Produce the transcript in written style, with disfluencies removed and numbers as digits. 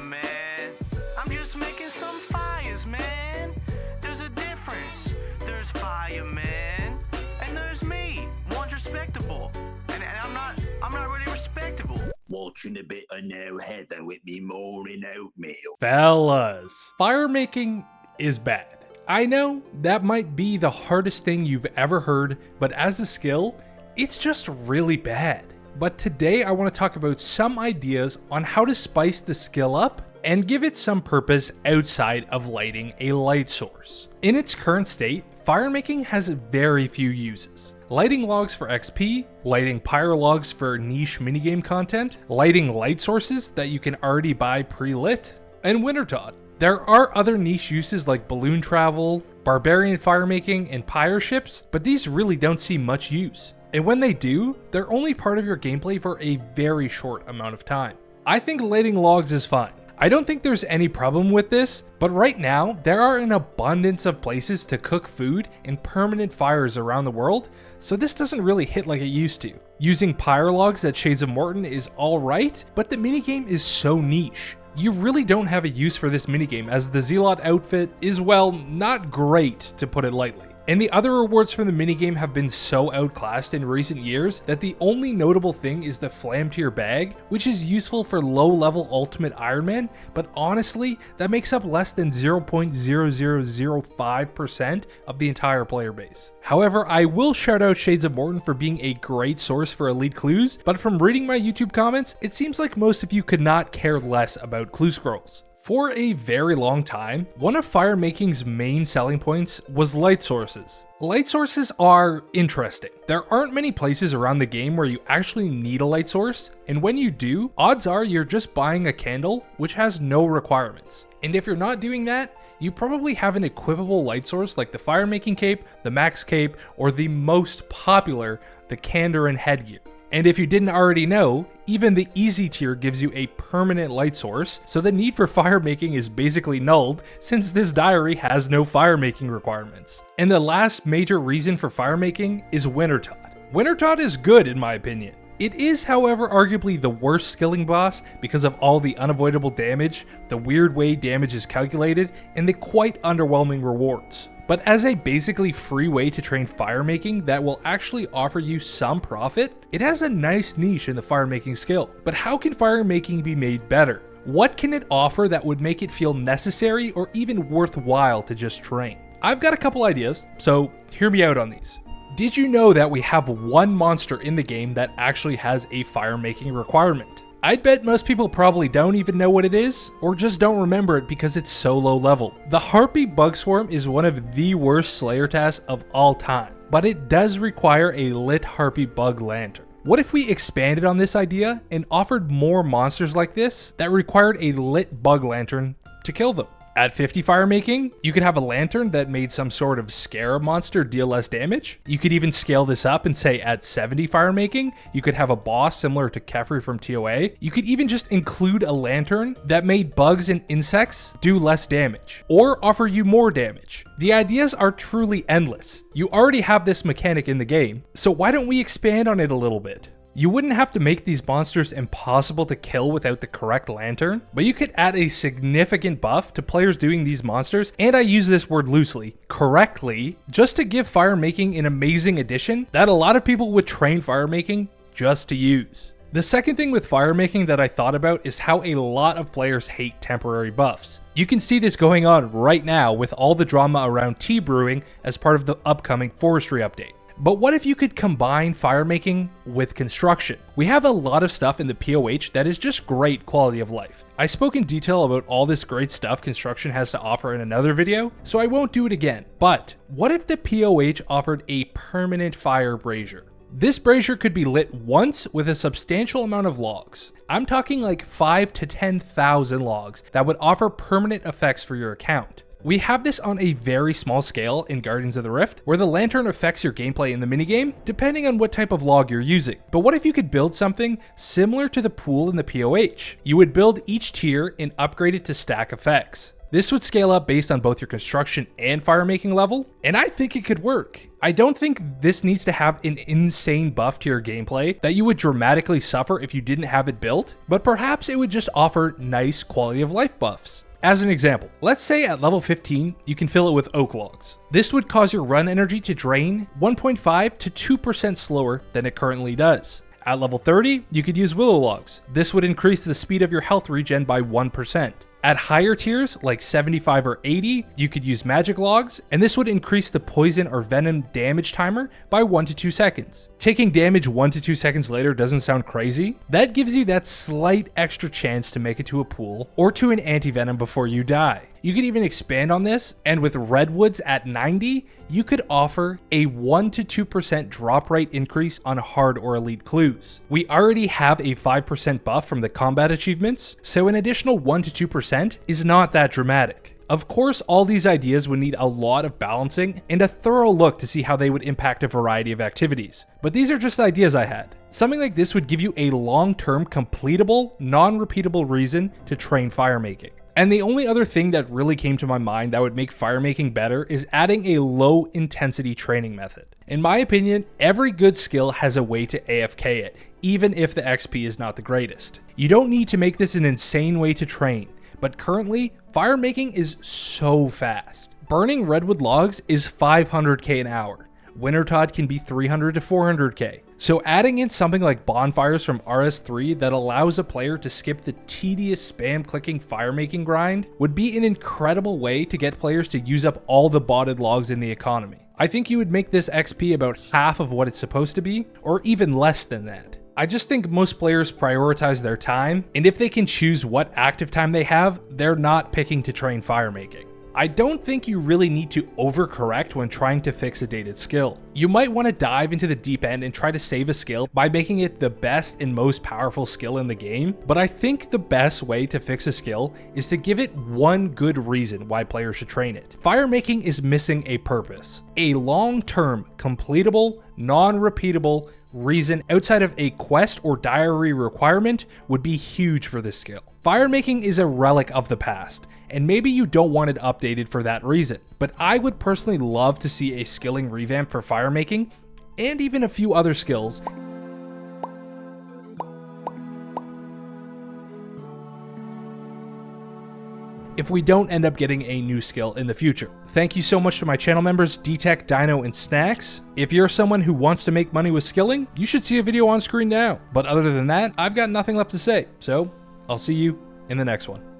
man. I'm just making some fires, man. There's a difference. There's Fireman, and there's me. One's respectable, and I'm not really respectable. Watching a bit of no heather with me morning oatmeal. Fellas, firemaking is bad. I know that might be the hardest thing you've ever heard, but as a skill, it's just really bad. But today I want to talk about some ideas on how to spice the skill up and give it some purpose outside of lighting a light source. In its current state, firemaking has very few uses. Lighting logs for XP, lighting pyro logs for niche minigame content, lighting light sources that you can already buy pre-lit, and Wintertod. There are other niche uses like balloon travel, barbarian firemaking, and pyro ships, but these really don't see much use. And when they do, they're only part of your gameplay for a very short amount of time. I think lighting logs is fine. I don't think there's any problem with this, but right now, there are an abundance of places to cook food and permanent fires around the world, so this doesn't really hit like it used to. Using pyro logs at Shades of Morton is alright, but the minigame is so niche. You really don't have a use for this minigame as the Zealot outfit is, well, not great to put it lightly. And the other rewards from the minigame have been so outclassed in recent years that the only notable thing is the Flam Tier bag, which is useful for low-level Ultimate Iron Man, but honestly, that makes up less than 0.0005% of the entire player base. However, I will shout out Shades of Morton for being a great source for elite clues, but from reading my YouTube comments, it seems like most of you could not care less about clue scrolls. For a very long time, one of firemaking's main selling points was light sources. Light sources are interesting. There aren't many places around the game where you actually need a light source, and when you do, odds are you're just buying a candle, which has no requirements. And if you're not doing that, you probably have an equipable light source like the firemaking cape, the max cape, or the most popular, the Kandarin headgear. And if you didn't already know, even the easy tier gives you a permanent light source, so the need for firemaking is basically nulled since this diary has no firemaking requirements. And the last major reason for firemaking is Wintertod. Wintertod is good in my opinion. It is, however, arguably the worst skilling boss because of all the unavoidable damage, the weird way damage is calculated, and the quite underwhelming rewards. But as a basically free way to train firemaking that will actually offer you some profit, it has a nice niche in the firemaking skill. But how can firemaking be made better? What can it offer that would make it feel necessary or even worthwhile to just train? I've got a couple ideas, so hear me out on these. Did you know that we have one monster in the game that actually has a firemaking requirement? I'd bet most people probably don't even know what it is, or just don't remember it because it's so low level. The Harpy Bug Swarm is one of the worst Slayer tasks of all time, but it does require a lit Harpy Bug Lantern. What if we expanded on this idea and offered more monsters like this that required a lit bug lantern to kill them? At 50 firemaking, you could have a lantern that made some sort of scarab monster deal less damage. You could even scale this up and say at 70 firemaking, you could have a boss similar to Kefri from TOA. You could even just include a lantern that made bugs and insects do less damage, or offer you more damage. The ideas are truly endless. You already have this mechanic in the game, so why don't we expand on it a little bit? You wouldn't have to make these monsters impossible to kill without the correct lantern, but you could add a significant buff to players doing these monsters, and I use this word loosely, correctly, just to give firemaking an amazing addition that a lot of people would train firemaking just to use. The second thing with firemaking that I thought about is how a lot of players hate temporary buffs. You can see this going on right now with all the drama around tea brewing as part of the upcoming forestry update. But what if you could combine firemaking with construction? We have a lot of stuff in the POH that is just great quality of life. I spoke in detail about all this great stuff construction has to offer in another video, so I won't do it again. But what if the POH offered a permanent fire brazier? This brazier could be lit once with a substantial amount of logs. I'm talking like 5,000 to 10,000 logs that would offer permanent effects for your account. We have this on a very small scale in Guardians of the Rift, where the lantern affects your gameplay in the minigame, depending on what type of log you're using. But what if you could build something similar to the pool in the POH? You would build each tier and upgrade it to stack effects. This would scale up based on both your construction and firemaking level, and I think it could work. I don't think this needs to have an insane buff to your gameplay that you would dramatically suffer if you didn't have it built, but perhaps it would just offer nice quality of life buffs. As an example, let's say at level 15, you can fill it with oak logs. This would cause your run energy to drain 1.5 to 2% slower than it currently does. At level 30, you could use willow logs. This would increase the speed of your health regen by 1%. At higher tiers, like 75 or 80, you could use magic logs, and this would increase the poison or venom damage timer by 1 to 2 seconds. Taking damage 1 to 2 seconds later doesn't sound crazy. That gives you that slight extra chance to make it to a pool or to an anti-venom before you die. You could even expand on this, and with redwoods at 90, you could offer a 1 to 2% drop rate increase on hard or elite clues. We already have a 5% buff from the combat achievements, so an additional 1 to 2% is not that dramatic. Of course, all these ideas would need a lot of balancing and a thorough look to see how they would impact a variety of activities, but these are just ideas I had. Something like this would give you a long-term, completable, non-repeatable reason to train firemaking. And the only other thing that really came to my mind that would make firemaking better is adding a low intensity training method. In my opinion, every good skill has a way to AFK it, even if the XP is not the greatest. You don't need to make this an insane way to train, but currently, firemaking is so fast. Burning redwood logs is 500k an hour. Wintertod can be 300 to 400k. So adding in something like Bonfires from RS3 that allows a player to skip the tedious spam clicking firemaking grind would be an incredible way to get players to use up all the botted logs in the economy. I think you would make this XP about half of what it's supposed to be, or even less than that. I just think most players prioritize their time, and if they can choose what active time they have, they're not picking to train firemaking. I don't think you really need to overcorrect when trying to fix a dated skill. You might want to dive into the deep end and try to save a skill by making it the best and most powerful skill in the game, but I think the best way to fix a skill is to give it one good reason why players should train it. Firemaking is missing a purpose, a long-term, completable, non-repeatable reason outside of a quest or diary requirement would be huge for this skill. Firemaking is a relic of the past, and maybe you don't want it updated for that reason, but I would personally love to see a skilling revamp for firemaking, and even a few other skills. If we don't end up getting a new skill in the future. Thank you so much to my channel members, DTech, Dino, and Snacks. If you're someone who wants to make money with skilling, you should see a video on screen now. But other than that, I've got nothing left to say, so I'll see you in the next one.